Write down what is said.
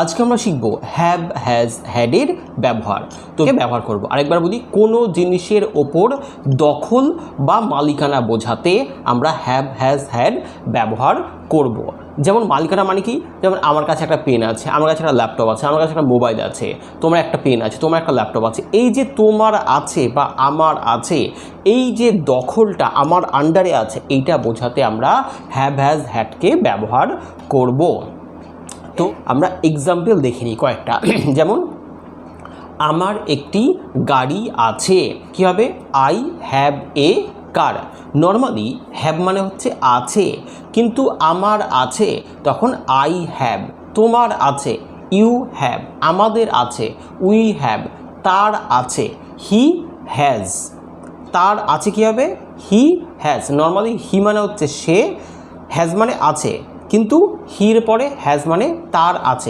আজকে আমরা শিখব হ্যাভ হ্যাজ হ্যাডের ব্যবহার। তো ব্যবহার করব আরেকবার বলি, কোনো জিনিসের ওপর দখল বা মালিকানা বোঝাতে আমরা হ্যাভ হ্যাজ হ্যাড ব্যবহার করব। যেমন মালিকানা মানে কি, যেমন আমার কাছে একটা পেন আছে, আমার কাছে একটা ল্যাপটপ আছে, আমার কাছে একটা মোবাইল আছে, তোমার একটা পেন আছে, তোমার একটা ল্যাপটপ আছে। এই যে তোমার আছে বা আমার আছে, এই যে দখলটা আমার আন্ডারে আছে, এইটা বোঝাতে আমরা হ্যাভ হ্যাজ হ্যাডকে ব্যবহার করব। তো আমরা এক্সাম্পল দেখে নিই কয়েকটা। যেমন আমার একটি গাড়ি আছে, কী হবে? I have a car. Normally have মানে হচ্ছে আছে, কিন্তু আমার আছে তখন আই হ্যাভ। তোমার আছে ইউ হ্যাভ। আমাদের আছে উই হ্যাভ। তার আছে হি হ্যাজ। তার আছে কী হবে? He has. নর্মালি হি মানে হচ্ছে সে, হ্যাজ মানে আছে, কিন্তু হির পরে হ্যাজ মানে তার আছে।